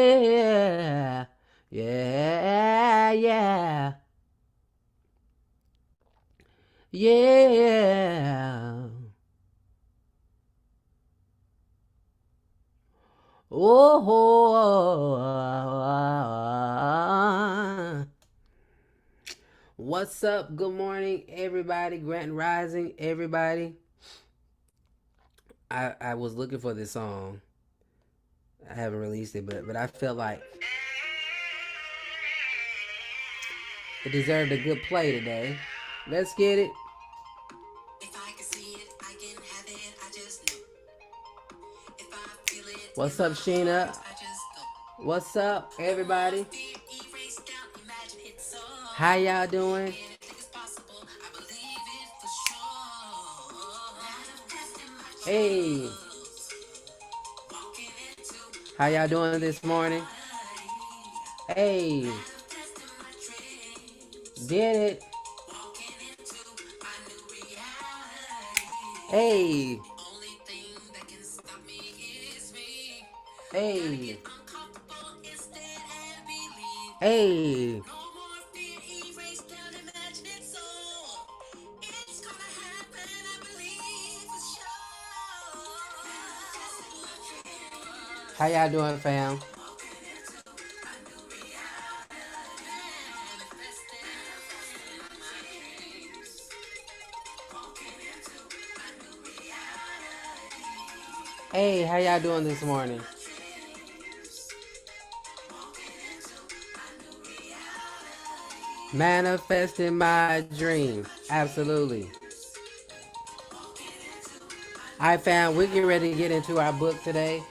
Yeah. Yeah. Yeah. Yeah. Oh. What's up? Good morning, everybody. Grant Rising, everybody. I was looking for this song. I haven't released it, but I felt like it deserved a good play today. Let's get it. What's up, Sheena? What's up, everybody? How y'all doing? Hey, how y'all doing this morning? Hey, did it? Hey, hey, hey. How y'all doing, fam? Hey, how y'all doing this morning? Manifesting my dream. Absolutely. All right, fam, we're getting ready to get into our book today.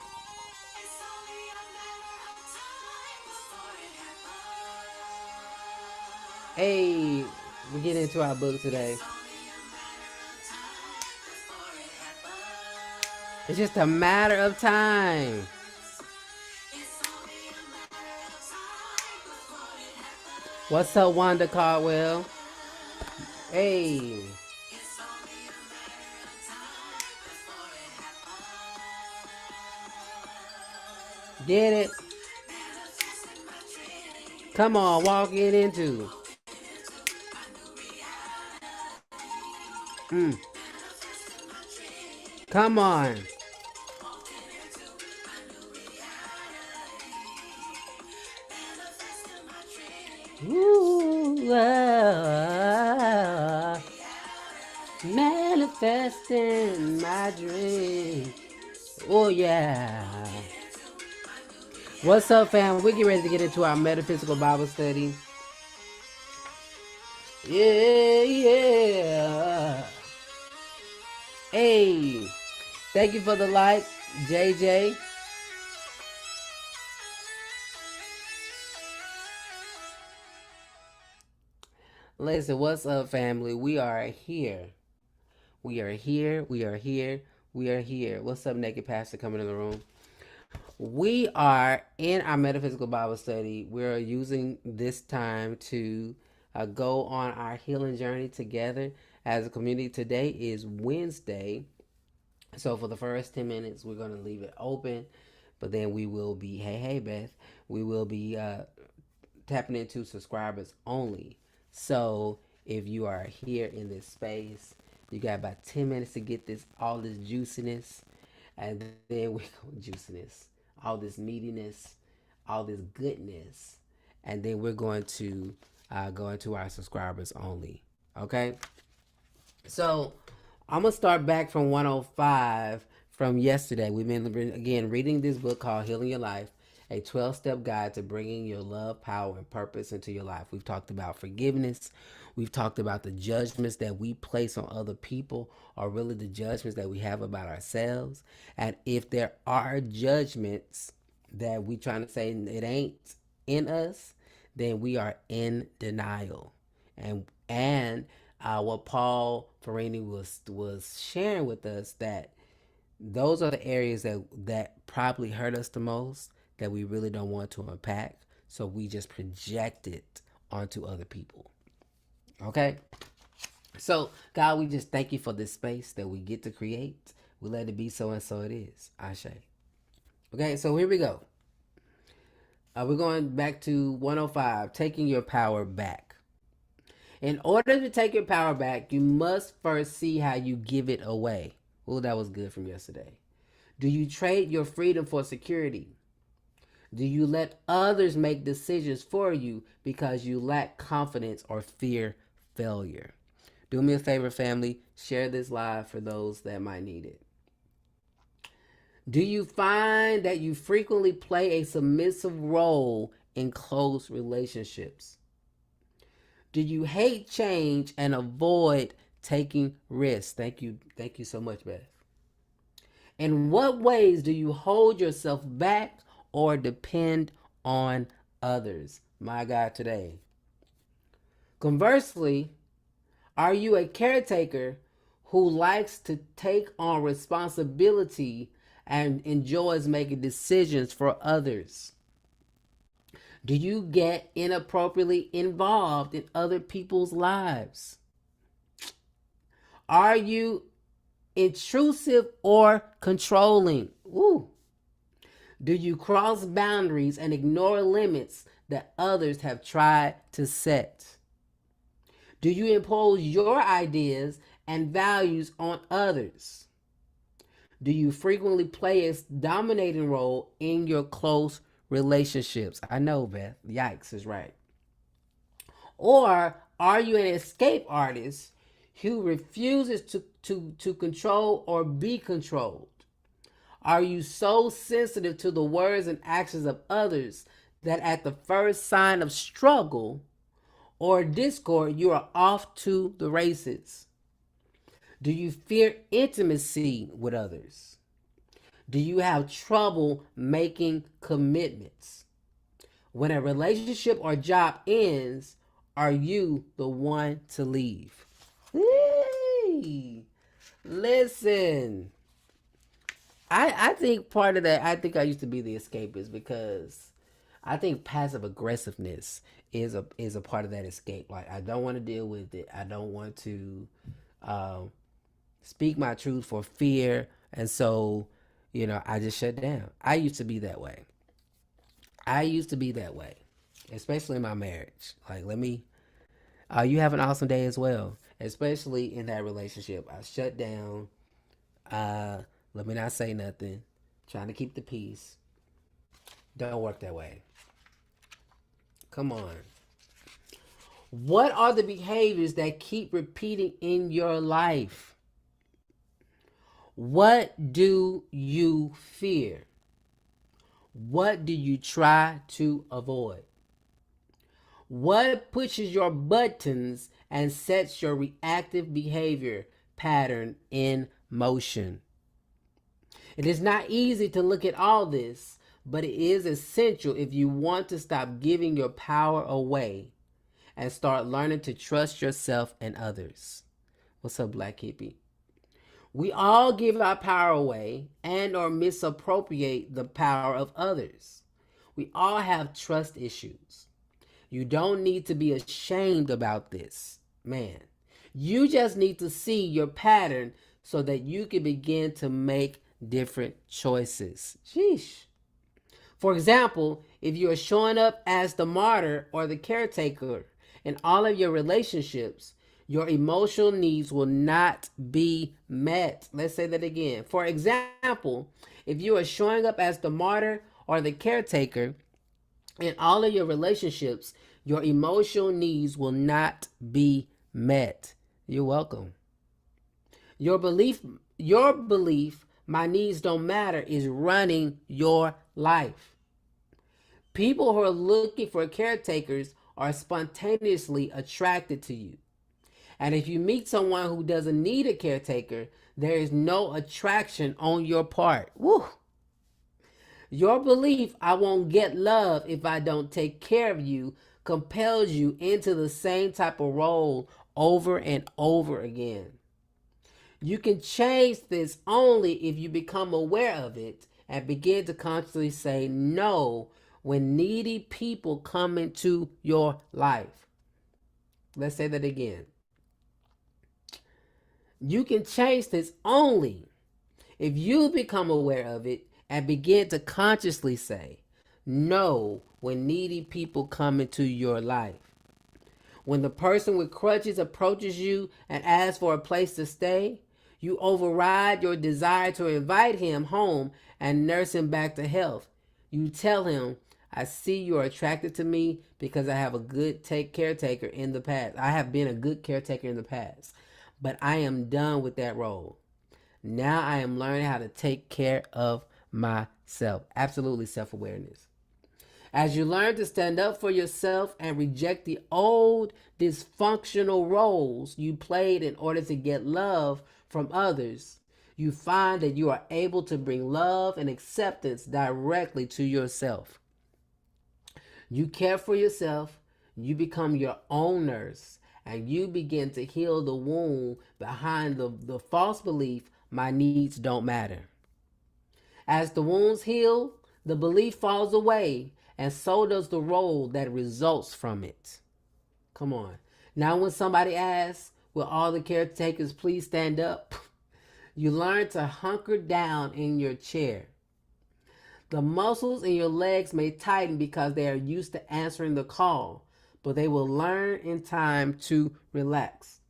Hey, we get into our book today. It's just a matter of time. What's up, Wanda Caldwell? Hey. Get it? Come on, walk it into. Mm. Come on. Ooh, manifesting my dream. Oh, yeah. What's up, fam? We're getting ready to get into our metaphysical Bible study. Yeah, yeah. Hey, thank you for the like, JJ. Listen, what's up, family? We are here. We are here. We are here. We are here. What's up, Naked Pastor coming in the room? We are in our metaphysical Bible study. We're using this time to go on our healing journey together as a community. Today is Wednesday. So for the first 10 minutes, we're going to leave it open. But then we will be, hey, Beth, we will be tapping into subscribers only. So if you are here in this space, you got about 10 minutes to get all this juiciness, and then we go juiciness, all this meatiness, all this goodness, and then we're going to go into our subscribers only. Okay, so I'm gonna start back from 105 from yesterday. We've been again reading this book called Healing Your Life, a 12-step guide to bringing your love, power, and purpose into your life. We've talked about forgiveness. We've talked about the judgments that we place on other people, or really the judgments that we have about ourselves. And if there are judgments that we trying to say it ain't in us, then we are in denial. And what Paul Farini was sharing with us, that those are the areas that probably hurt us the most, that we really don't want to unpack, so we just project it onto other people. Okay, so God, we just thank you for this space that we get to create. We let it be so, and so it is. Ashe. Okay, so here we go. We're going back to 105, taking your power back. In order to take your power back, you must first see how you give it away. Oh, that was good from yesterday. Do you trade your freedom for security? Do you let others make decisions for you because you lack confidence or fear failure? Do me a favor, family. Share this live for those that might need it. Do you find that you frequently play a submissive role in close relationships? Do you hate change and avoid taking risks? Thank you. Thank you so much, Beth. In what ways do you hold yourself back or depend on others? My God, today. Conversely, are you a caretaker who likes to take on responsibility and enjoys making decisions for others? Do you get inappropriately involved in other people's lives? Are you intrusive or controlling? Woo. Do you cross boundaries and ignore limits that others have tried to set? Do you impose your ideas and values on others? Do you frequently play a dominating role in your close relationships? I know, Beth. Yikes is right. Or are you an escape artist who refuses to control or be controlled? Are you so sensitive to the words and actions of others that at the first sign of struggle or discord, you are off to the races? Do you fear intimacy with others? Do you have trouble making commitments? When a relationship or job ends, are you the one to leave? Hey, listen. I think part of that, I think I used to be the escapist because I think passive aggressiveness is a part of that escape. Like I don't want to deal with it. I don't want to um, speak my truth for fear, and so I just shut down. I used to be that way. I used to be that way, especially in my marriage. Like let me. You have an awesome day as well, especially in that relationship. I shut down. Uh, Let me not say nothing. Trying to keep the peace. Don't work that way. Come on. What are the behaviors that keep repeating in your life? What do you fear? What do you try to avoid? What pushes your buttons and sets your reactive behavior pattern in motion? It is not easy to look at all this, but it is essential if you want to stop giving your power away and start learning to trust yourself and others. What's up, Black Hippie? We all give our power away and or misappropriate the power of others. We all have trust issues. You don't need to be ashamed about this, man. You just need to see your pattern so that you can begin to make different choices. Sheesh. For example, if you are showing up as the martyr or the caretaker in all of your relationships, your emotional needs will not be met. Let's say that again. For example, if you are showing up as the martyr or the caretaker in all of your relationships, your emotional needs will not be met. You're welcome. Your belief, my needs don't matter, is running your life. People who are looking for caretakers are spontaneously attracted to you. And if you meet someone who doesn't need a caretaker, there is no attraction on your part. Woo! Your belief, I won't get love if I don't take care of you, compels you into the same type of role over and over again. You can change this only if you become aware of it and begin to consciously say no when needy people come into your life. Let's say that again. You can change this only if you become aware of it and begin to consciously say Know when needy people come into your life. When the person with crutches approaches you and asks for a place to stay, you override your desire to invite him home and nurse him back to health. You tell him, I see you are attracted to me because I have a good caretaker in the past. I have been a good caretaker in the past, but I am done with that role. Now I am learning how to take care of myself. Absolutely self-awareness. As you learn to stand up for yourself and reject the old dysfunctional roles you played in order to get love from others, you find that you are able to bring love and acceptance directly to yourself. You care for yourself, you become your own nurse, and you begin to heal the wound behind the false belief, my needs don't matter. As the wounds heal, the belief falls away, and so does the role that results from it. Come on. Now, when somebody asks, will all the caretakers please stand up? You learn to hunker down in your chair. The muscles in your legs may tighten because they are used to answering the call, but they will learn in time to relax.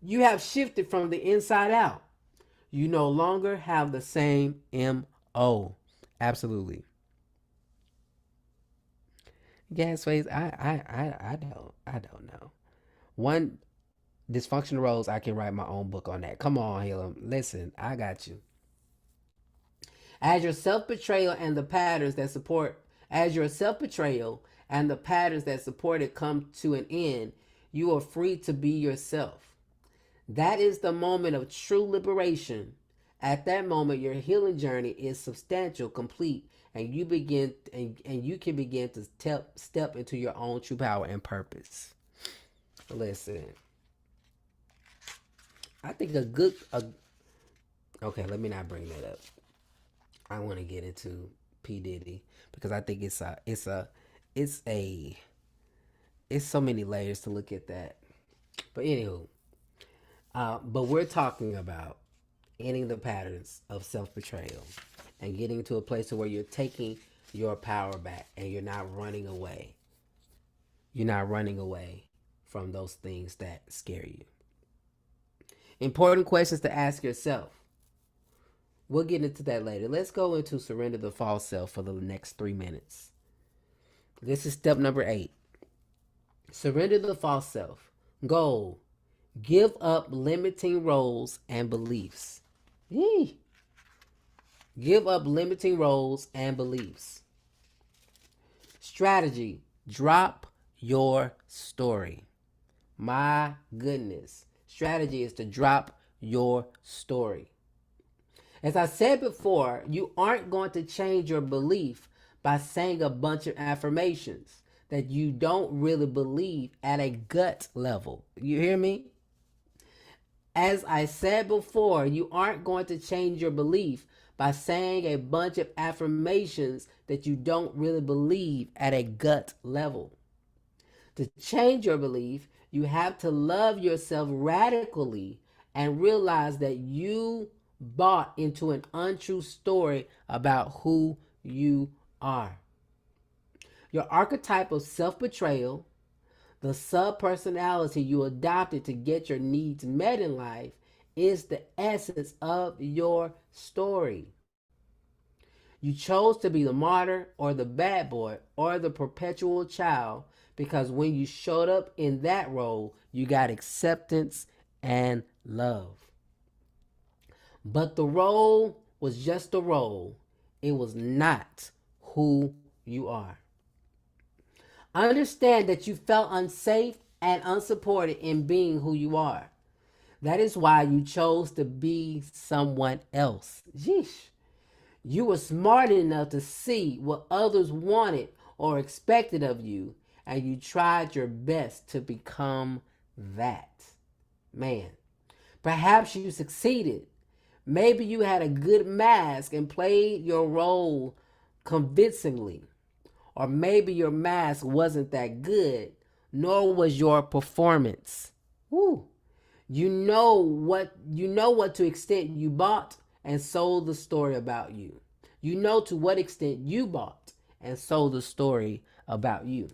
You have shifted from the inside out. You no longer have the same MO. Absolutely. Gas face, I don't know. One dysfunctional roles, I can write my own book on that. Come on, Helen. Listen, I got you. As your self-betrayal and the patterns that support as your self-betrayal and the patterns that support it come to an end, you are free to be yourself. That is the moment of true liberation. At that moment, your healing journey is substantial, complete, and you begin and you can begin to step into your own true power and purpose. Listen, I think okay, let me not bring that up. I want to get into P Diddy because I think it's so many layers to look at that. But anywho, but we're talking about ending the patterns of self-betrayal and getting to a place where you're taking your power back and you're not running away. You're not running away from those things that scare you. Important questions to ask yourself. We'll get into that later. Let's go into surrender the false self for the next 3 minutes. This is step number 8. Surrender the false self. Goal: give up limiting roles and beliefs. Yee. Give up limiting roles and beliefs. Strategy: drop your story. My goodness. Strategy is to drop your story. As I said before, you aren't going to change your belief by saying a bunch of affirmations that you don't really believe at a gut level. You hear me? As I said before, you aren't going to change your belief by saying a bunch of affirmations that you don't really believe at a gut level. To change your belief, you have to love yourself radically and realize that you bought into an untrue story about who you are. Your archetype of self-betrayal, the sub-personality you adopted to get your needs met in life, is the essence of your story. You chose to be the martyr or the bad boy or the perpetual child because when you showed up in that role, you got acceptance and love. But the role was just a role. It was not who you are. Understand that you felt unsafe and unsupported in being who you are. That is why you chose to be someone else. Yeesh. You were smart enough to see what others wanted or expected of you, and you tried your best to become that. Man, perhaps you succeeded. Maybe you had a good mask and played your role convincingly. Or maybe your mask wasn't that good, nor was your performance. Woo. You know what to extent you bought and sold the story about you. You know to what extent you bought and so the story about you.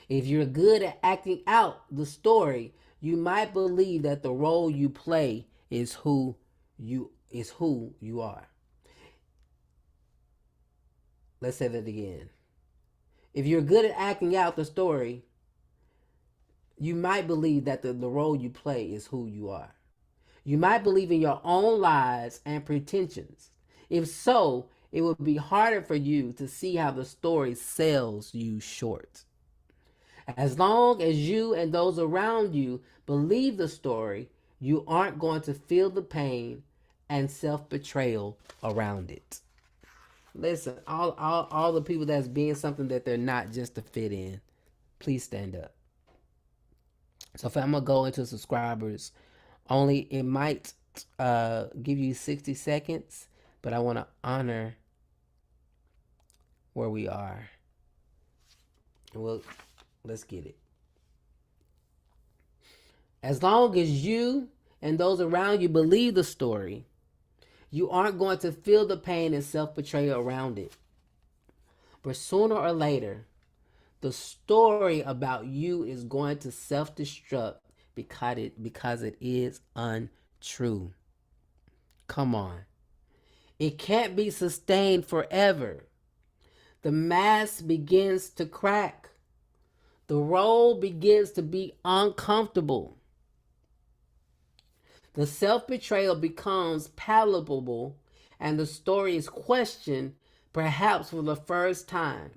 If you're good at acting out the story, you might believe that the role you play is who you are. Let's say that again. If you're good at acting out the story, you might believe that the role you play is who you are. You might believe in your own lies and pretensions. If so, it would be harder for you to see how the story sells you short. As long as you and those around you believe the story, you aren't going to feel the pain and self-betrayal around it. Listen, all the people that's being something that they're not just to fit in, please stand up. So if I'm going to go into subscribers, only it might give you 60 seconds, but I want to honor where we are. Well, let's get it. As long as you and those around you believe the story, you aren't going to feel the pain and self-betrayal around it. But sooner or later, the story about you is going to self-destruct because it is untrue. Come on. It can't be sustained forever. The mask begins to crack. The role begins to be uncomfortable. The self-betrayal becomes palatable, and the story is questioned, perhaps for the first time.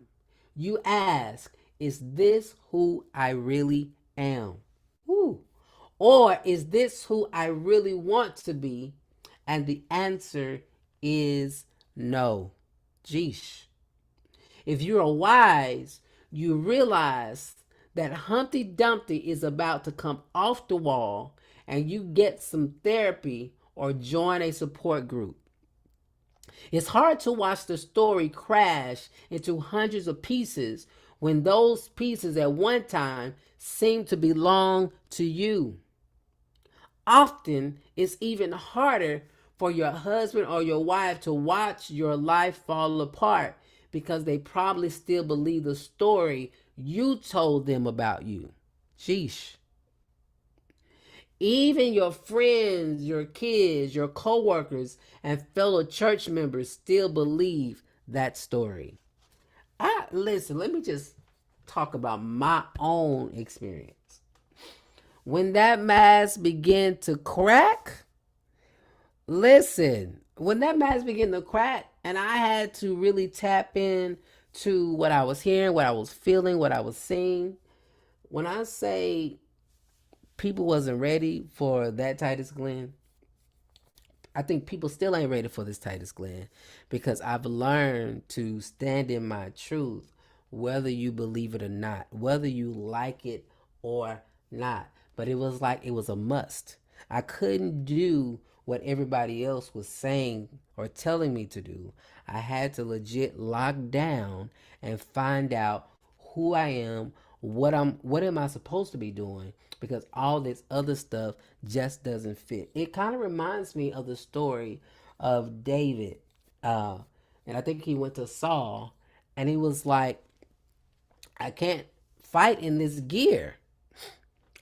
You ask, is this who I really am? Ooh. Or is this who I really want to be? And the answer is no. Jeesh. If you are wise, you realize that Humpty Dumpty is about to come off the wall, and you get some therapy or join a support group. It's hard to watch the story crash into hundreds of pieces when those pieces at one time seem to belong to you. Often, it's even harder for your husband or your wife to watch your life fall apart because they probably still believe the story you told them about you. Sheesh. Even your friends, your kids, your coworkers, and fellow church members still believe that story. Listen, let me just talk about my own experience. When that mask began to crack, when that mask began to crack, and I had to really tap in to what I was hearing, what I was feeling, what I was seeing. When I say people wasn't ready for that Titus Glenn, I think people still ain't ready for this Titus Glenn, because I've learned to stand in my truth, whether you believe it or not, whether you like it or not. But it was like it was a must. I couldn't do what everybody else was saying or telling me to do. I had to legit lock down and find out who I am, what am I supposed to be doing, because all this other stuff just doesn't fit. It kind of reminds me of the story of David, and I think he went to Saul, and he was like, I can't fight in this gear.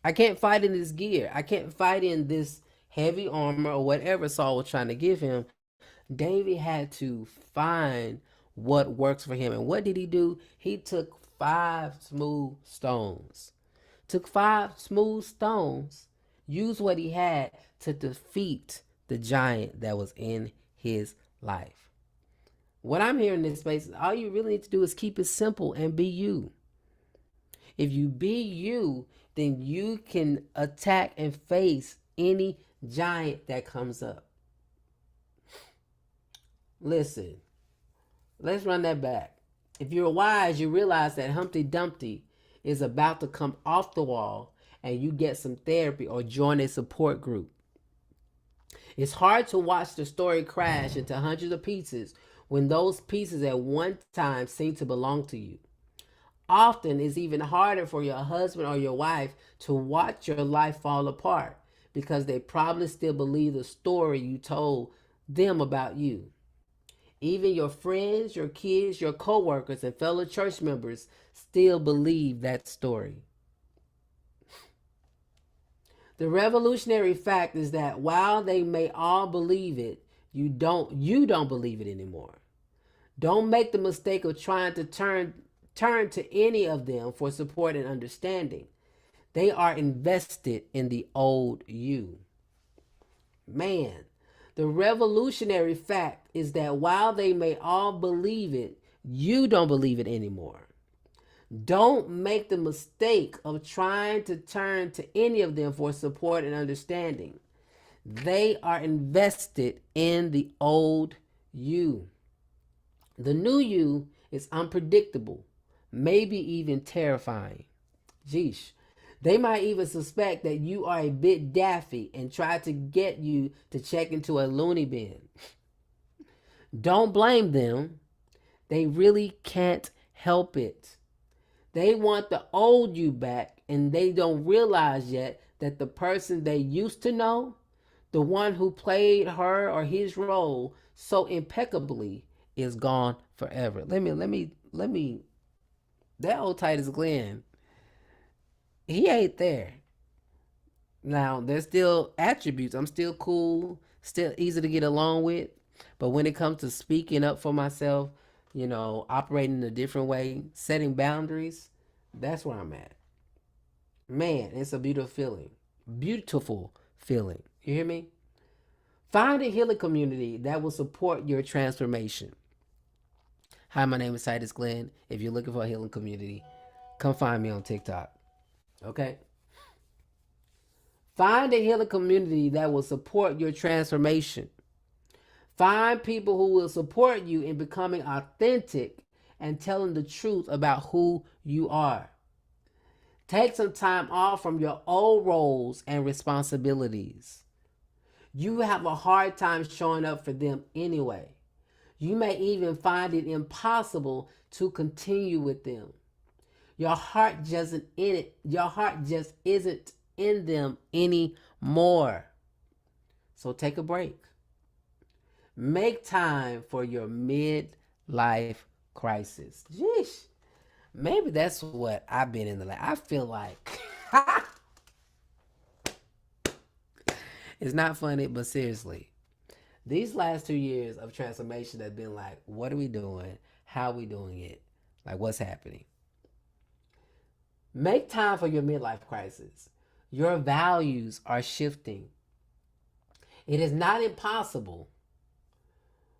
I can't fight in this gear. I can't fight in this heavy armor or whatever Saul was trying to give him. David had to find what works for him. And what did he do? He took 5 smooth stones. Used what he had to defeat the giant that was in his life. What I'm hearing in this space, all you really need to do is keep it simple and be you. If you be you, then you can attack and face any giant that comes up. Listen, let's run that back. If you're wise, you realize that Humpty Dumpty is about to come off the wall, and you get some therapy or join a support group. It's hard to watch the story crash into hundreds of pieces when those pieces at one time seem to belong to you. Often, it's even harder for your husband or your wife to watch your life fall apart because they probably still believe the story you told them about you. Even your friends, your kids, your co-workers, and fellow church members still believe that story. The revolutionary fact is that while they may all believe it, you don't believe it anymore. Don't make the mistake of trying to turn to any of them for support and understanding. They are invested in the old you. Man, the revolutionary fact is that while they may all believe it, you don't believe it anymore. Don't make the mistake of trying to turn to any of them for support and understanding. They are invested in the old you. The new you is unpredictable, maybe even terrifying. Jeesh. They might even suspect that you are a bit daffy and try to get you to check into a loony bin. Don't blame them. They really can't help it. They want the old you back, and they don't realize yet that the person they used to know, the one who played her or his role so impeccably, is gone forever. Let me. That old Titus Glenn, he ain't there. Now, there's still attributes. I'm still cool, still easy to get along with. But when it comes to speaking up for myself, operating in a different way, setting boundaries, that's where I'm at. Man, it's a beautiful feeling. Beautiful feeling. You hear me? Find a healing community that will support your transformation. Hi, my name is Titus Glenn. If you're looking for a healing community, come find me on TikTok. Okay? Find a healing community that will support your transformation. Find people who will support you in becoming authentic and telling the truth about who you are. Take some time off from your old roles and responsibilities. You have a hard time showing up for them anyway. You may even find it impossible to continue with them. Your heart just isn't in them anymore. So take a break. Make time for your midlife crisis. Jeez. Maybe that's what I've been in the life. I feel like it's not funny, but seriously, these last 2 years of transformation have been like, what are we doing? How are we doing it? Like, what's happening? Make time for your midlife crisis. Your values are shifting. It is not impossible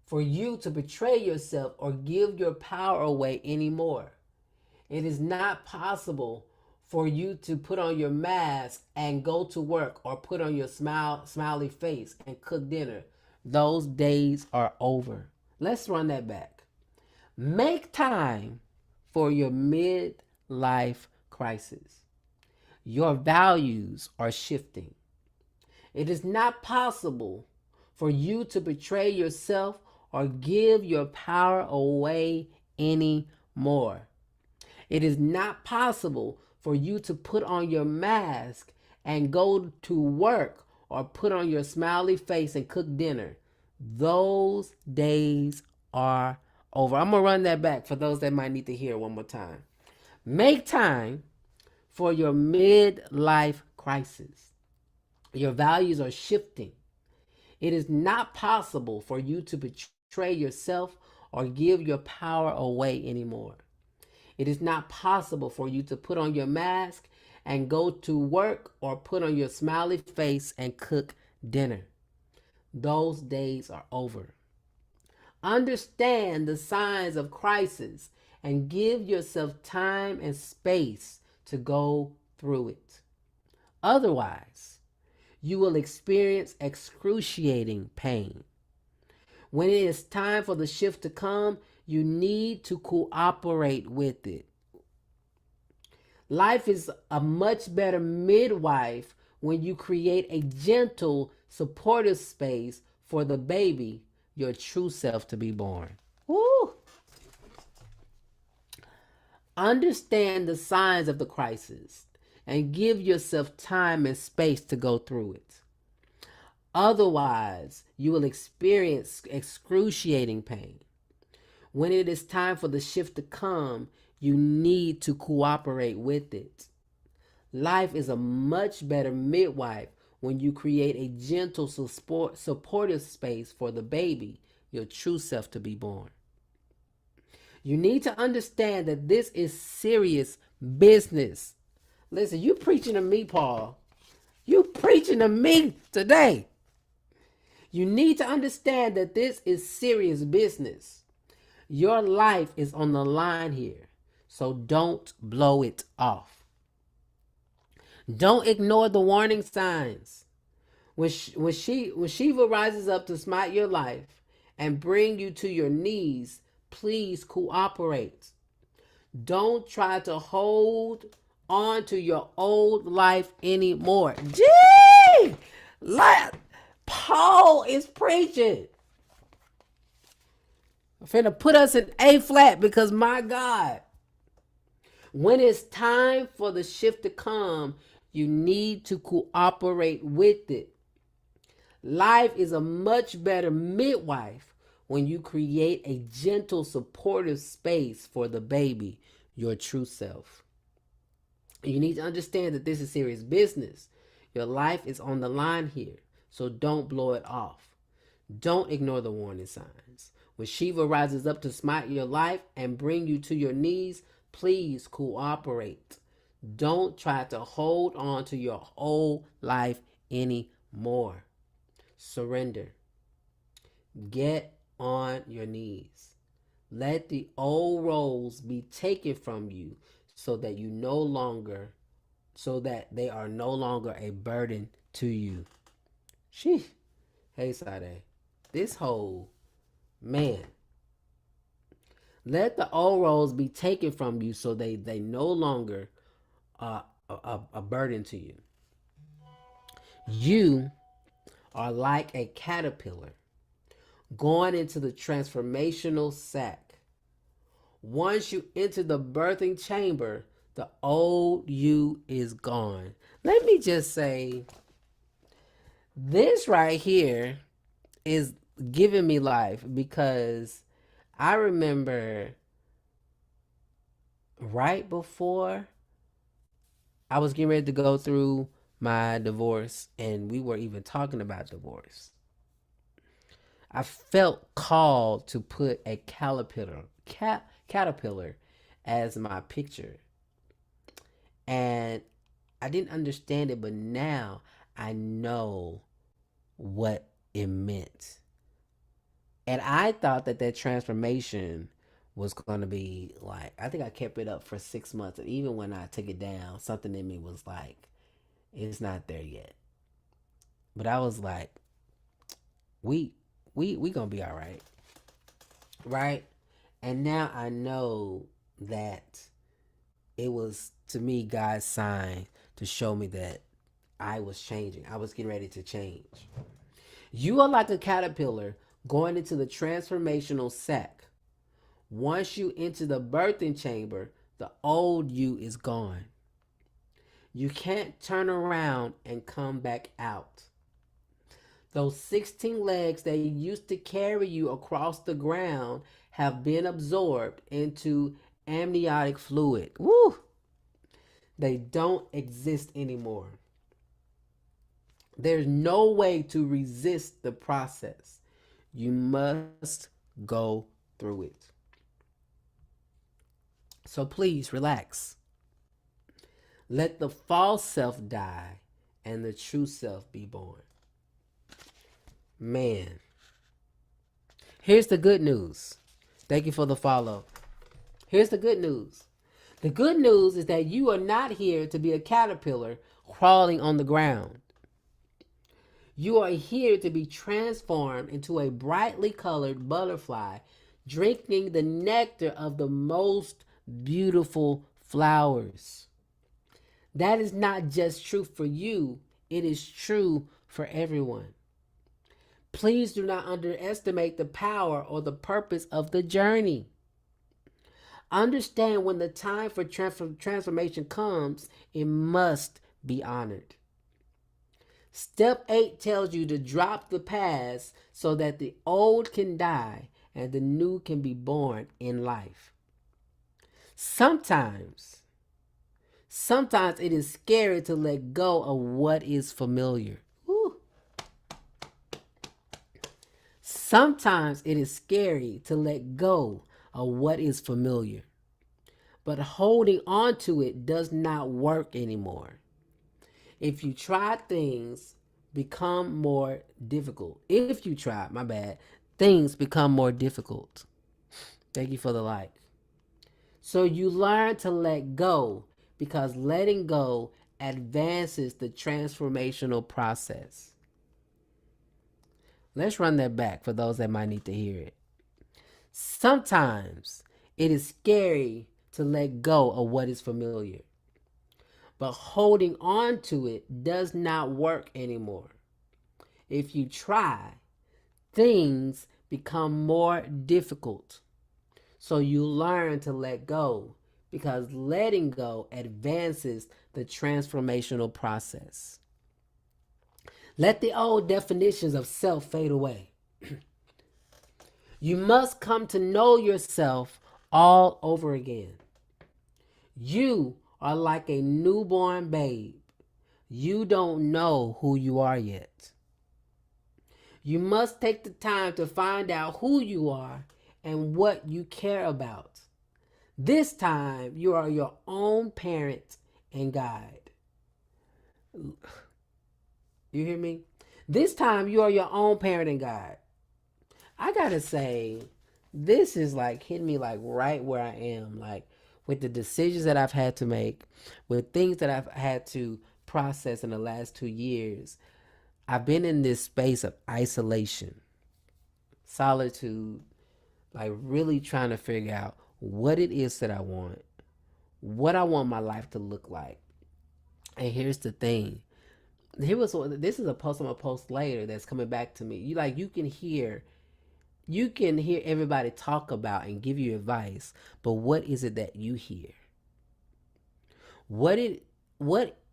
for you to betray yourself or give your power away anymore. It is not possible for you to put on your mask and go to work or put on your smiley face and cook dinner. Those days are over. Let's run that back. Make time for your midlife crisis. Your values are shifting. It is not possible for you to betray yourself or give your power away anymore. It is not possible for you to put on your mask and go to work or put on your smiley face and cook dinner. Those days are over. I'm going to run that back for those that might need to hear it one more time. Make time for your midlife crisis. Your values are shifting. It is not possible for you to betray yourself or give your power away anymore. It is not possible for you to put on your mask and go to work or put on your smiley face and cook dinner. Those days are over. Understand the signs of crisis and give yourself time and space to go through it. Otherwise, you will experience excruciating pain. When it is time for the shift to come, you need to cooperate with it. Life is a much better midwife when you create a gentle, supportive space for the baby, your true self, to be born. Woo! Understand the signs of the crisis and give yourself time and space to go through it. Otherwise, you will experience excruciating pain. When it is time for the shift to come, you need to cooperate with it. Life is a much better midwife when you create a gentle, supportive space for the baby, your true self, to be born. You need to understand that this is serious business. Listen, you preaching to me, Paul. You preaching to me today. You need to understand that this is serious business. Your life is on the line here, so don't blow it off. Don't ignore the warning signs. When Shiva rises up to smite your life and bring you to your knees, please cooperate. Don't try to hold on to your old life anymore. Gee! Paul is preaching. I'm finna put us in A flat because my God. When it's time for the shift to come, you need to cooperate with it. Life is a much better midwife when you create a gentle, supportive space for the baby, your true self. You need to understand that this is serious business. Your life is on the line here, so don't blow it off. Don't ignore the warning signs. When Shiva rises up to smite your life and bring you to your knees, please cooperate. Don't try to hold on to your whole life anymore. Surrender. Get on your knees. Let the old roles be taken from you so that they are no longer a burden to you. Sheesh. Hey, Sade. This whole man. Let the old roles be taken from you so they no longer are a burden to you. You are like a caterpillar going into the transformational sac. Once you enter the birthing chamber, the old you is gone. Let me just say, this right here is giving me life, because I remember right before I was getting ready to go through my divorce, and we were even talking about divorce, I felt called to put a caterpillar as my picture. And I didn't understand it, but now I know what it meant. And I thought that transformation was going to be like, I think I kept it up for 6 months. And even when I took it down, something in me was like, it's not there yet. But I was like, we gonna be all right. Right? And now I know that it was, to me, God's sign to show me that I was changing. I was getting ready to change. You are like a caterpillar going into the transformational sac. Once you enter the birthing chamber, the old you is gone. You can't turn around and come back out. Those 16 legs that used to carry you across the ground have been absorbed into amniotic fluid. Woo! They don't exist anymore. There's no way to resist the process. You must go through it. So please relax. Let the false self die and the true self be born. Man. Here's the good news. Thank you for the follow. Here's the good news. The good news is that you are not here to be a caterpillar crawling on the ground. You are here to be transformed into a brightly colored butterfly, drinking the nectar of the most beautiful flowers. That is not just true for you, it is true for everyone. Please do not underestimate the power or the purpose of the journey. Understand, when the time for transformation comes, it must be honored. Step 8 tells you to drop the past so that the old can die and the new can be born in life. Sometimes, sometimes it is scary to let go of what is familiar. Woo. Sometimes it is scary to let go of what is familiar, but holding on to it does not work anymore. If you try, things become more difficult. If you try, my bad, things become more difficult. Thank you for the like. So you learn to let go because letting go advances the transformational process. Let's run that back for those that might need to hear it. Sometimes it is scary to let go of what is familiar, but holding on to it does not work anymore. If you try, things become more difficult. So you learn to let go because letting go advances the transformational process. Let the old definitions of self fade away. You must come to know yourself all over again. You are like a newborn babe. You don't know who you are yet. You must take the time to find out who you are and what you care about. This time, you are your own parent and guide. You hear me? This time, you are your own parent and guide. I gotta say, this is like hitting me like right where I am, like with the decisions that I've had to make, with things that I've had to process in the last 2 years. I've been in this space of isolation, solitude, like really trying to figure out what it is that I want, what I want my life to look like. And here's the thing. This is a post I'm gonna post later that's coming back to me. You can hear everybody talk about and give you advice, but what is it that you hear? What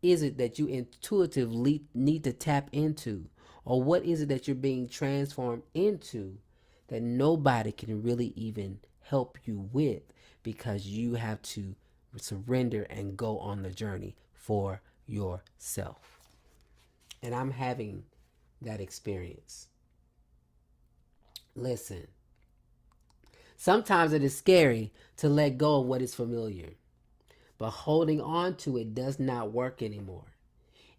is it that you intuitively need to tap into? Or what is it that you're being transformed into that nobody can really even help you with because you have to surrender and go on the journey for yourself? And I'm having that experience. Listen, sometimes it is scary to let go of what is familiar, but holding on to it does not work anymore.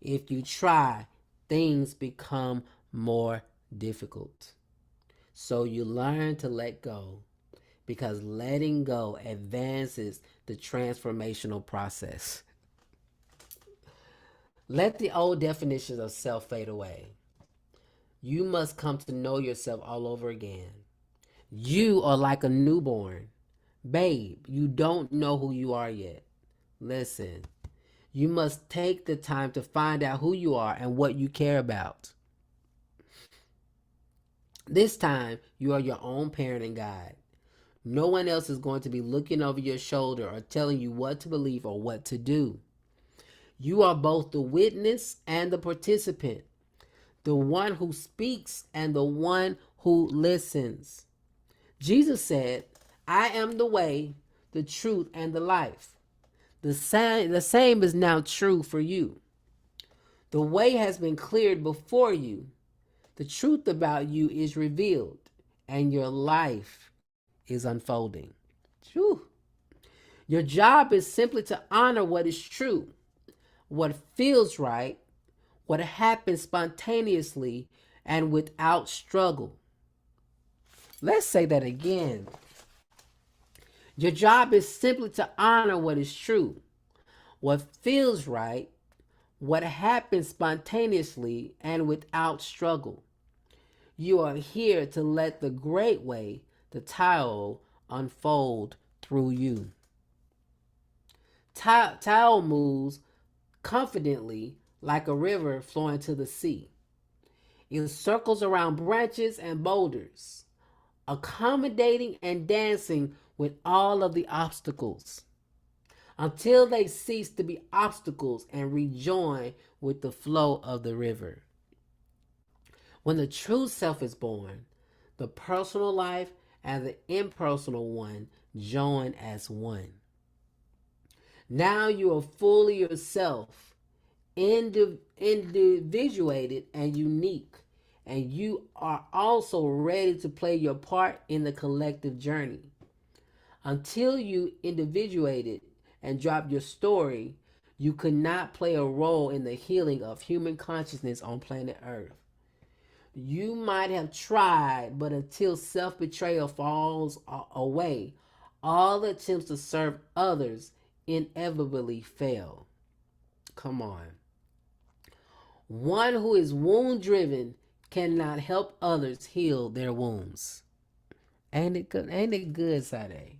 If you try, things become more difficult. So you learn to let go because letting go advances the transformational process. Let the old definitions of self fade away. You must come to know yourself all over again. You are like a newborn. Babe, you don't know who you are yet. Listen, you must take the time to find out who you are and what you care about. This time, you are your own parent and guide. No one else is going to be looking over your shoulder or telling you what to believe or what to do. You are both the witness and the participant, the one who speaks and the one who listens. Jesus said, I am the way, the truth, and the life. The same is now true for you. The way has been cleared before you. The truth about you is revealed, and your life is unfolding. Whew. Your job is simply to honor what is true, what feels right, what happens spontaneously and without struggle. Let's say that again. Your job is simply to honor what is true, what feels right, what happens spontaneously and without struggle. You are here to let the great way, the Tao, unfold through you. Tao moves confidently like a river flowing to the sea. It circles around branches and boulders, accommodating and dancing with all of the obstacles until they cease to be obstacles and rejoin with the flow of the river. When the true self is born, the personal life and the impersonal one join as one. Now you are fully yourself, individuated and unique, and you are also ready to play your part in the collective journey. Until you individuated and dropped your story, you could not play a role in the healing of human consciousness on planet Earth. You might have tried, but until self betrayal falls away, all attempts to serve others inevitably fail. Come on. One who is wound driven cannot help others heal their wounds. Ain't it good? Ain't it good, Sade?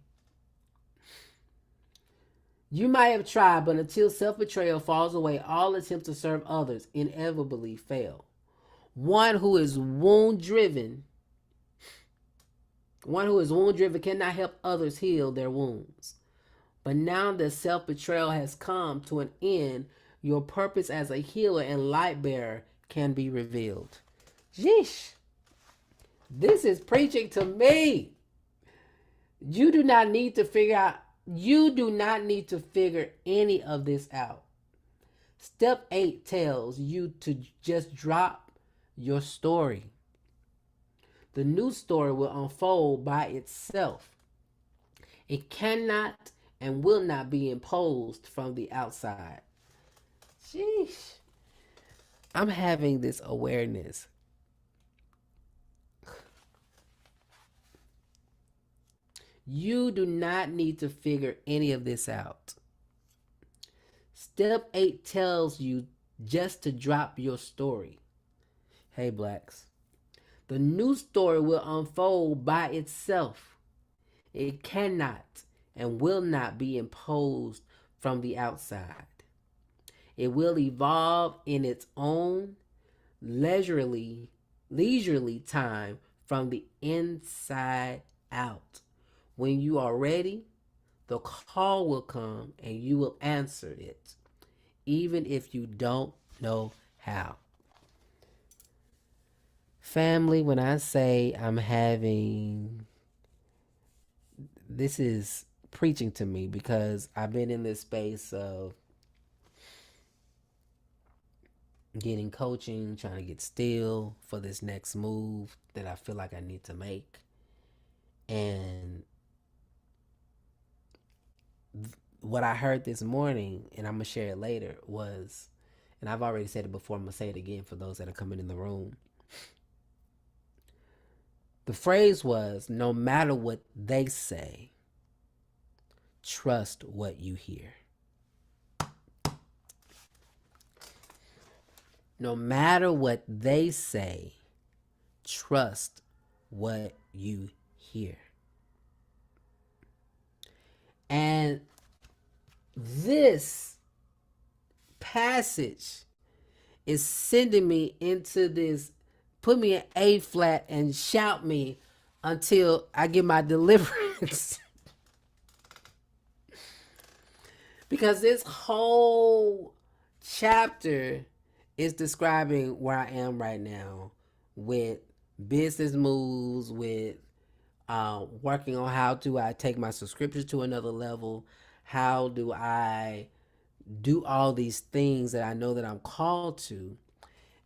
You might have tried, but until self betrayal falls away, all attempts to serve others inevitably fail. One who is wound driven cannot help others heal their wounds. But now that self betrayal has come to an end, your purpose as a healer and light bearer can be revealed. Yeesh. This is preaching to me. You do not need to figure any of this out. Step 8 tells you to just drop your story. The new story will unfold by itself. It cannot and will not be imposed from the outside. Sheesh. I'm having this awareness. You do not need to figure any of this out. Step 8 tells you just to drop your story. Hey, blacks. The new story will unfold by itself. It cannot and will not be imposed from the outside. It will evolve in its own leisurely time from the inside out. When you are ready, the call will come and you will answer it, even if you don't know how. Family, when I say I'm having, this is preaching to me because I've been in this space of getting coaching, trying to get still for this next move that I feel like I need to make. And what I heard this morning, and I'm going to share it later, was, and I've already said it before, I'm going to say it again for those that are coming in the room. The phrase was, no matter what they say, trust what you hear. No matter what they say, trust what you hear. And this passage is sending me into this, put me in A flat and shout me until I get my deliverance. Because this whole chapter is describing where I am right now with business moves, with working on how do I take my subscriptions to another level, how do I do all these things that I know that I'm called to.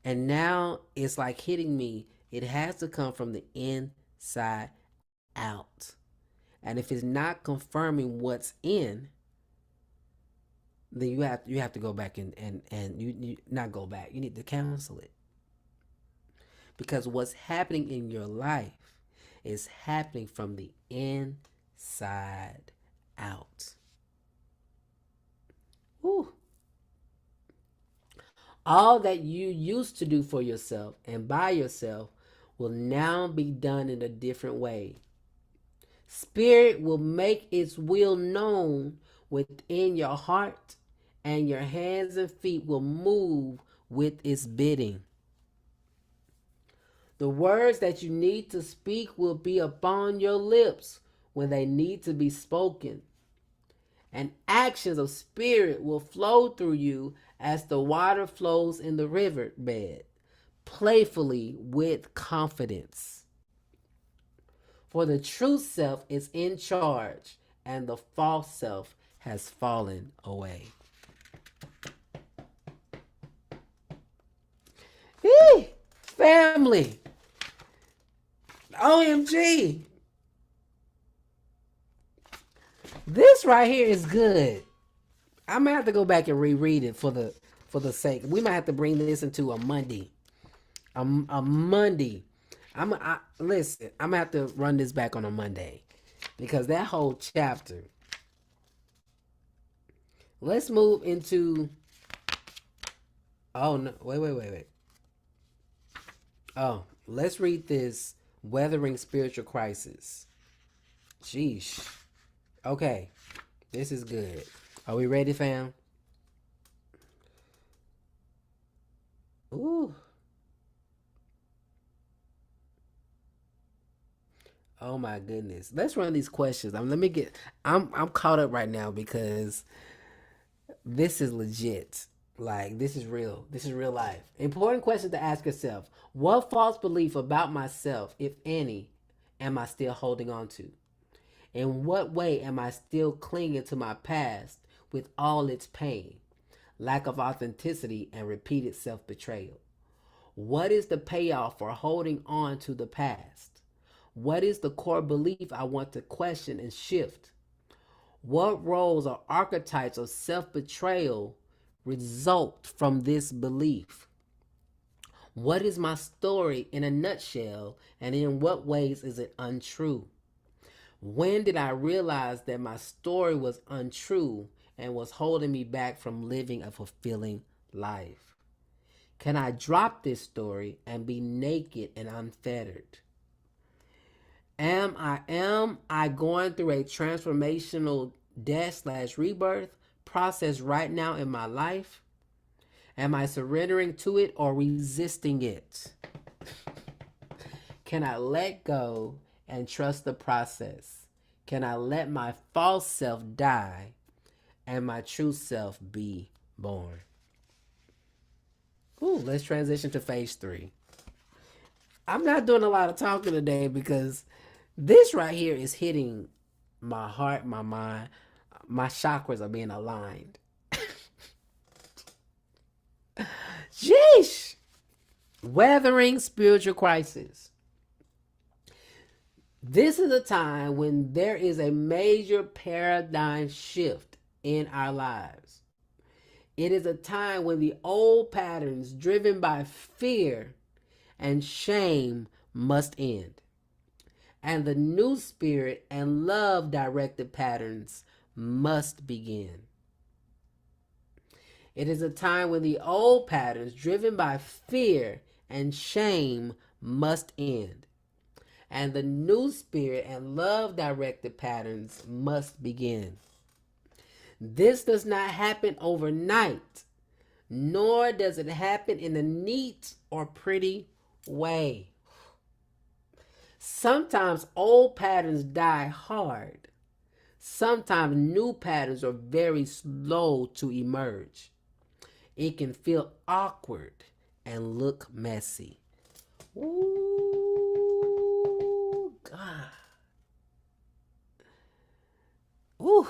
And now it's like hitting me. It has to come from the inside out. And if it's not confirming what's in, then you have to go back and you not go back. You need to cancel it. Because what's happening in your life is happening from the inside out. Whew. All that you used to do for yourself and by yourself will now be done in a different way. Spirit will make its will known within your heart, and your hands and feet will move with its bidding. The words that you need to speak will be upon your lips when they need to be spoken. And actions of spirit will flow through you as the water flows in the riverbed, playfully with confidence. For the true self is in charge, and the false self has fallen away. Hey, family. OMG. This right here is good. I'm gonna have to go back and reread it for the sake. We might have to bring this into a Monday. A Monday. Listen, I'm gonna have to run this back on a Monday. Because that whole chapter. Let's move into. Oh no! Wait. Oh, let's read this. Weathering spiritual crisis. Sheesh. Okay, this is good. Are we ready, fam? Ooh. Oh my goodness. Let's run these questions. I'm caught up right now because this is legit. Like, this is real. This is real life. Important question to ask yourself. What false belief about myself, if any, am I still holding on to? In what way am I still clinging to my past with all its pain, lack of authenticity, and repeated self betrayal? What is the payoff for holding on to the past? What is the core belief I want to question and shift? What roles or archetypes of self betrayal result from this belief? What is my story in a nutshell, and in what ways is it untrue? When did I realize that my story was untrue and was holding me back from living a fulfilling life? Can I drop this story and be naked and unfettered? Am I going through a transformational death/rebirth process right now in my life? Am I surrendering to it or resisting it? Can I let go and trust the process? Can I let my false self die and my true self be born? Ooh, let's transition to phase 3. I'm not doing a lot of talking today because this right here is hitting my heart, my mind. My chakras are being aligned. Jeesh! Weathering spiritual crisis. This is a time when there is a major paradigm shift in our lives. It is a time when the old patterns driven by fear and shame must end, and the new spirit and love directed patterns must begin. It is a time when the old patterns driven by fear and shame must end, and the new spirit and love directed patterns must begin. This does not happen overnight, nor does it happen in a neat or pretty way. Sometimes old patterns die hard. Sometimes new patterns are very slow to emerge. It can feel awkward and look messy. Ooh, God. Ooh.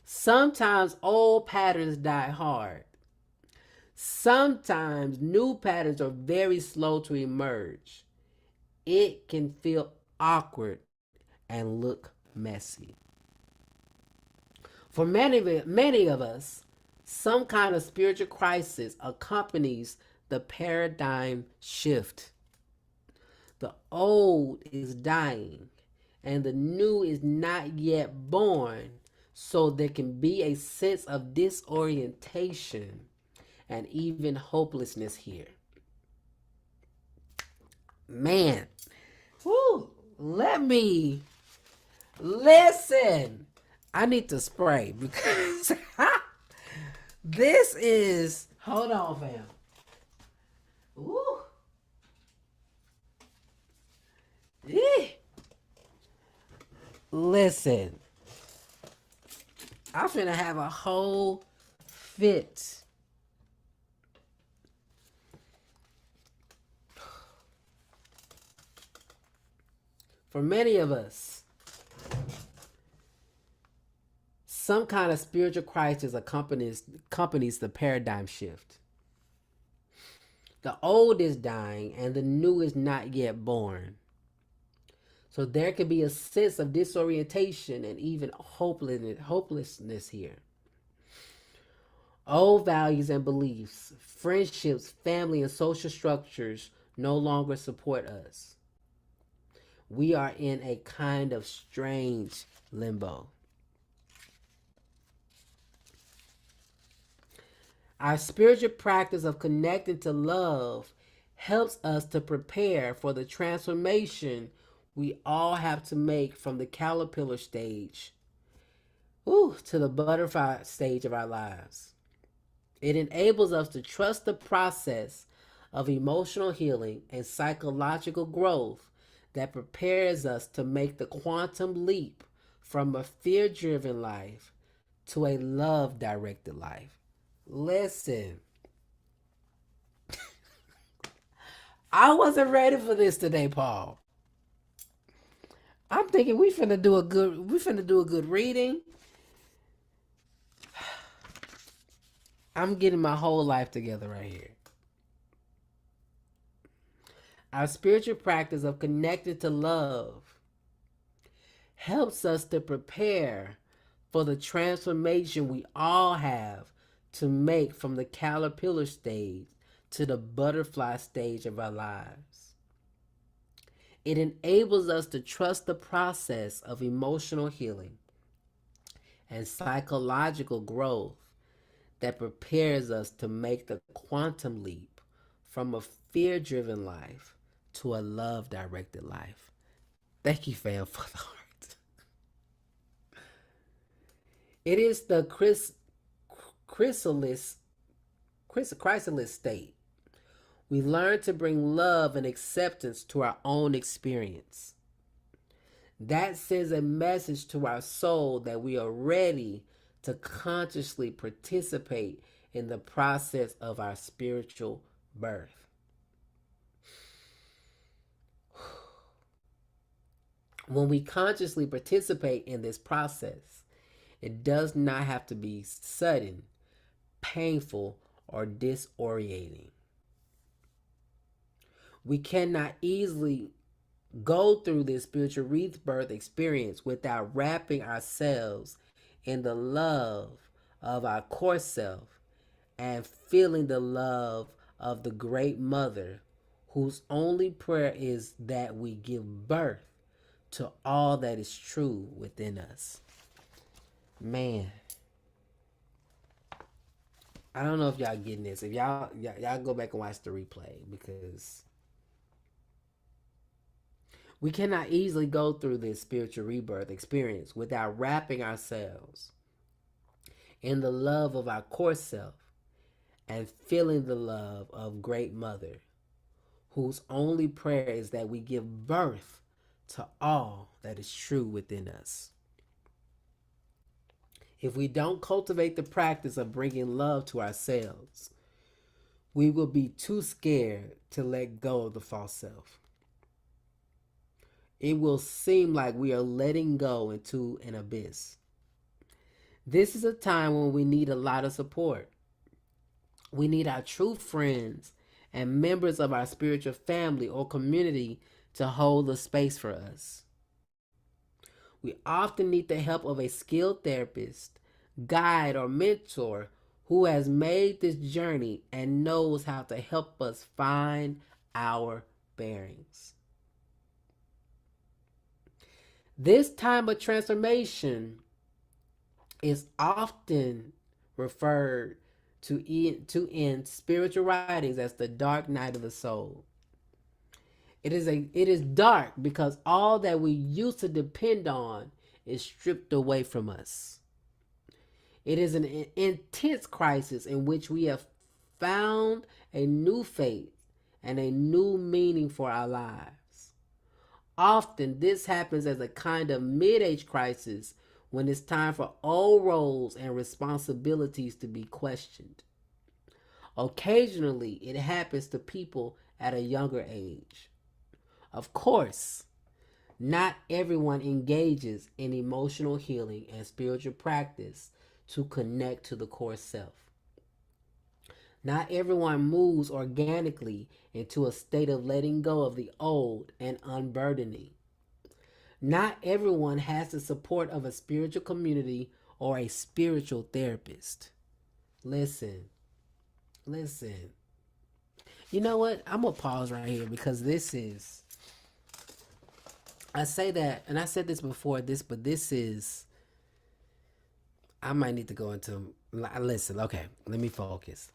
Sometimes old patterns die hard. Sometimes new patterns are very slow to emerge. It can feel awkward and look messy. For many of us, some kind of spiritual crisis accompanies the paradigm shift. The old is dying and the new is not yet born, so there can be a sense of disorientation and even hopelessness here. Man, whoo, let me listen. I need to spray because this is. Hold on, fam. Woo. Yeah. Listen, I'm finna have a whole fit. For many of us, some kind of spiritual crisis accompanies the paradigm shift. The old is dying and the new is not yet born. So there can be a sense of disorientation and even hopelessness here. Old values and beliefs, friendships, family, and social structures no longer support us. We are in a kind of strange limbo. Our spiritual practice of connecting to love helps us to prepare for the transformation we all have to make from the caterpillar stage to the butterfly stage of our lives. It enables us to trust the process of emotional healing and psychological growth that prepares us to make the quantum leap from a fear-driven life to a love-directed life. Listen, I wasn't ready for this today, Paul. I'm thinking we finna do a good reading. I'm getting my whole life together right here. Our spiritual practice of connecting to love helps us to prepare for the transformation we all have to make from the caterpillar stage to the butterfly stage of our lives. It enables us to trust the process of emotional healing and psychological growth that prepares us to make the quantum leap from a fear-driven life to a love-directed life. Thank you, fam, for the heart. It is the chrysalis state. We learn to bring love and acceptance to our own experience. That sends a message to our soul that we are ready to consciously participate in the process of our spiritual birth. When we consciously participate in this process, it does not have to be sudden, painful, or disorienting. We cannot easily go through this spiritual rebirth experience without wrapping ourselves in the love of our core self and feeling the love of the great mother whose only prayer is that we give birth to all that is true within us. Man, I don't know if y'all getting this. If y'all go back and watch the replay, because we cannot easily go through this spiritual rebirth experience without wrapping ourselves in the love of our core self and feeling the love of Great Mother, whose only prayer is that we give birth to all that is true within us. If we don't cultivate the practice of bringing love to ourselves, we will be too scared to let go of the false self. It will seem like we are letting go into an abyss. This is a time when we need a lot of support. We need our true friends and members of our spiritual family or community to hold the space for us. We often need the help of a skilled therapist, guide, or mentor who has made this journey and knows how to help us find our bearings. This time of transformation is often referred to in spiritual writings as the dark night of the soul. It is dark because all that we used to depend on is stripped away from us. It is an intense crisis in which we have found a new faith and a new meaning for our lives. Often this happens as a kind of mid-age crisis when it's time for old roles and responsibilities to be questioned. Occasionally, it happens to people at a younger age. Of course, Not everyone engages in emotional healing and spiritual practice to connect to the core self. Not everyone moves organically into a state of letting go of the old and unburdening. Not everyone has the support of a spiritual community or a spiritual therapist. Listen, listen. You know what? I'm going to pause right here because this is, I say that, and I said this before, but this is, I might need to go into, listen, okay, let me focus.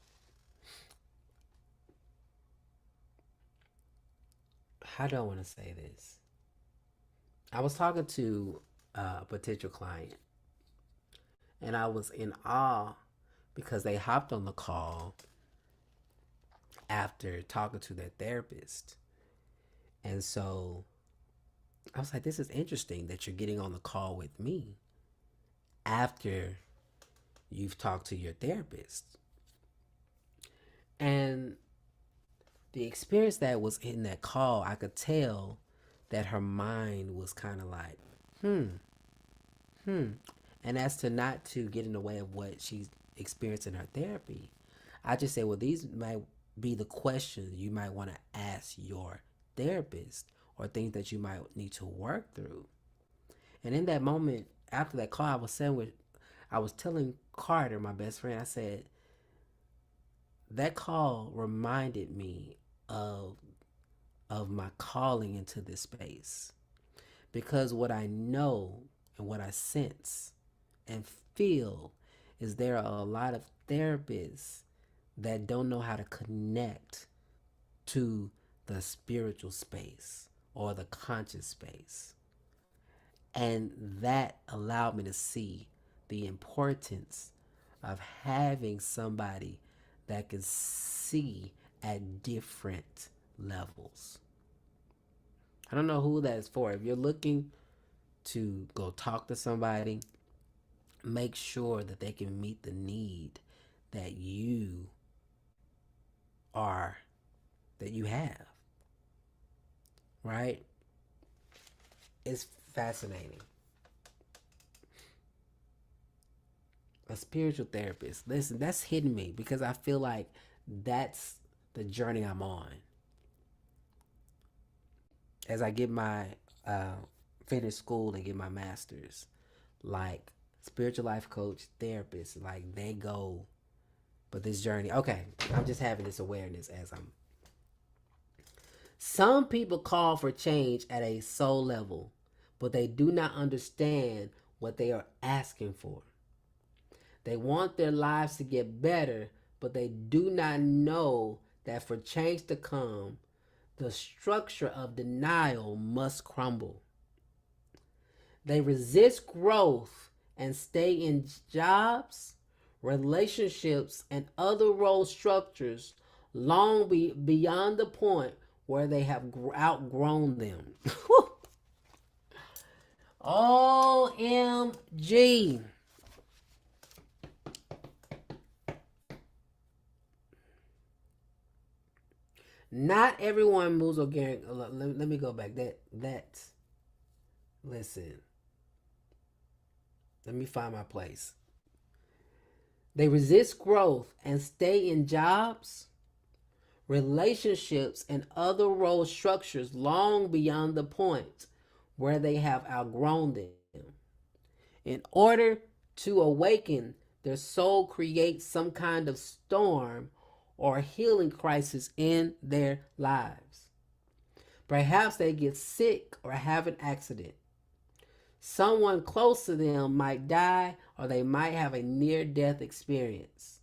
How do I want to say this? I was talking to a potential client, and I was in awe because they hopped on the call after talking to their therapist. And so I was like, this is interesting that you're getting on the call with me after you've talked to your therapist. And the experience that was in that call, I could tell that her mind was kind of like, And as to not to get in the way of what she's experiencing in her therapy, I just say, well, these might be the questions you might want to ask your therapist or things that you might need to work through. And in that moment, after that call, I was telling Carter, my best friend, I said, that call reminded me of my calling into this space. Because what I know and what I sense and feel is there are a lot of therapists that don't know how to connect to the spiritual space or the conscious space. And that allowed me to see the importance of having somebody that can see at different levels. I don't know who that is for. If you're looking to go talk to somebody, make sure that they can meet the need that you have. Right? It's fascinating. A spiritual therapist. Listen, that's hitting me because I feel like that's the journey I'm on. As I get my finish school and get my master's, like spiritual life coach, therapist, like they go, but this journey, okay, I'm just having this awareness as I'm. Some people call for change at a soul level, but they do not understand what they are asking for. They want their lives to get better, but they do not know that for change to come, the structure of denial must crumble. They resist growth and stay in jobs, relationships, and other role structures long beyond the point where they have outgrown them. OMG. Not everyone moves organic. Let me go back. Listen. Let me find my place. They resist growth and stay in jobs, relationships, and other role structures long beyond the point where they have outgrown them. In order to awaken, their soul creates some kind of storm or healing crisis in their lives. Perhaps they get sick or have an accident. Someone close to them might die, or they might have a near-death experience.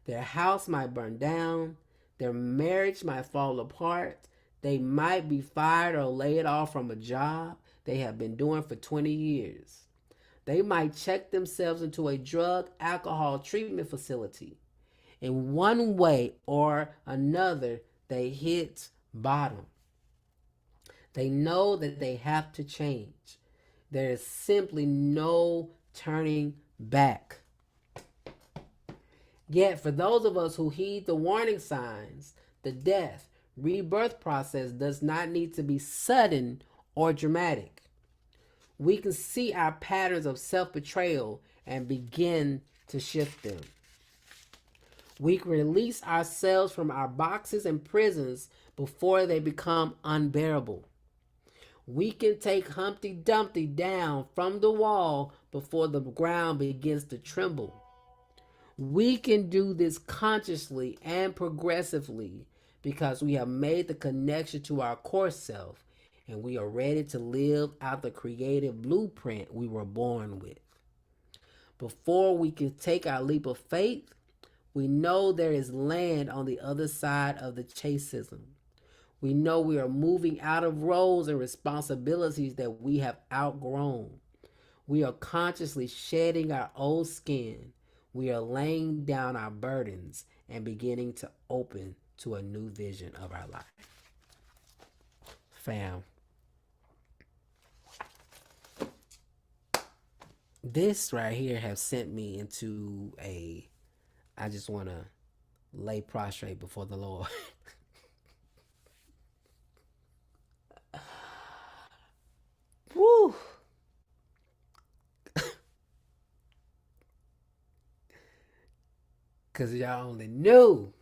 Their house might burn down. Their marriage might fall apart. They might be fired or laid off from a job they have been doing for 20 years. They might check themselves into a drug alcohol treatment facility. In one way or another, they hit bottom. They know that they have to change. There is simply no turning back. Yet, for those of us who heed the warning signs, the death, rebirth process does not need to be sudden or dramatic. We can see our patterns of self-betrayal and begin to shift them. We can release ourselves from our boxes and prisons before they become unbearable. We can take Humpty Dumpty down from the wall before the ground begins to tremble. We can do this consciously and progressively because we have made the connection to our core self and we are ready to live out the creative blueprint we were born with. Before we can take our leap of faith, we know there is land on the other side of the chaseism. We know we are moving out of roles and responsibilities that we have outgrown. We are consciously shedding our old skin. We are laying down our burdens and beginning to open to a new vision of our life. Fam, this right here has sent me into I just want to lay prostrate before the Lord. Woo! Because y'all only knew.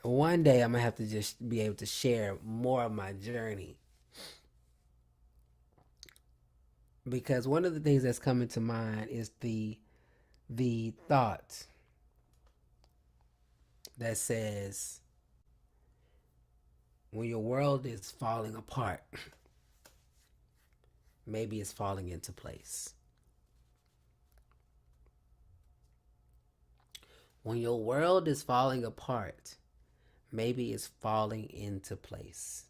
One day I'm going to have to just be able to share more of my journey. Because one of the things that's coming to mind is the thought that says, when your world is falling apart, maybe it's falling into place. When your world is falling apart, maybe it's falling into place.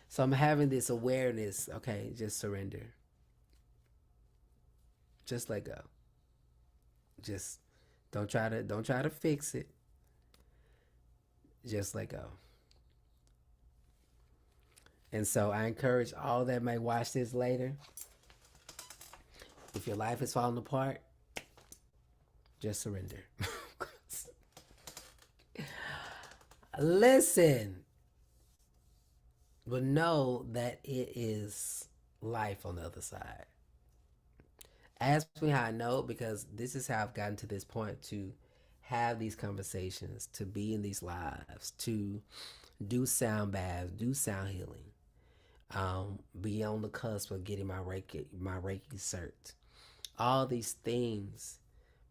So I'm having this awareness, okay, just surrender. Just let go. Just don't try to fix it. Just let go. And so I encourage all that may watch this later. If your life is falling apart, just surrender. Listen. But know that it is life on the other side. Ask me how I know, because this is how I've gotten to this point, to have these conversations, to be in these lives, to do sound baths, do sound healing, be on the cusp of getting my Reiki cert. All these things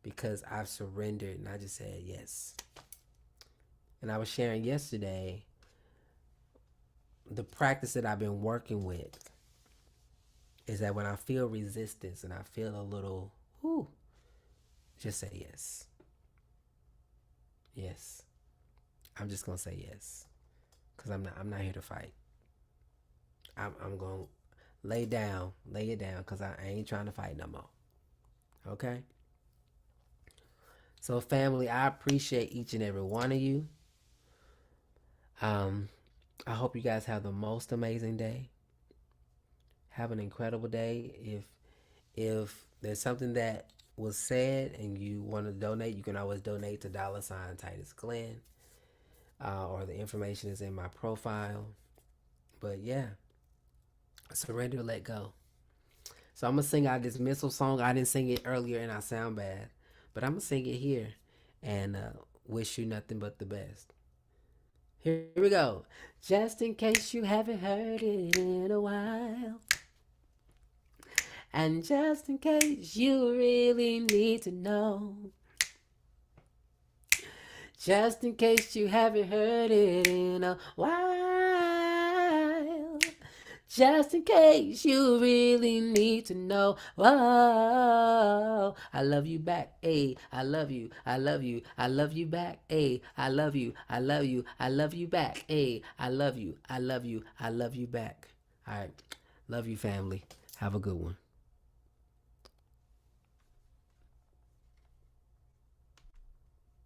because I've surrendered and I just said yes. And I was sharing yesterday the practice that I've been working with is that when I feel resistance and I feel a little, just say yes. Yes. I'm just gonna say yes, because I'm not here to fight. I'm gonna lay it down, because I ain't trying to fight no more. Okay. So family, I appreciate each and every one of you. I hope you guys have the most amazing day. Have an incredible day. If there's something that was said and you want to donate, you can always donate to $titusglenn, or the information is in my profile. But yeah, surrender, let go. So I'm gonna sing our dismissal song. I didn't sing it earlier in our sound bath, but I'm gonna sing it here, and wish you nothing but the best. Here we go. Just in case you haven't heard it in a while, and just in case you really need to know, just in case you haven't heard it in a while, just in case you really need to know. Whoa, I love you back, ayy. I love you, I love you, I love you back, ayy. I love you, I love you, I love you back, ayy. I love you, I love you, I love you back. All right, love you, family. Have a good one.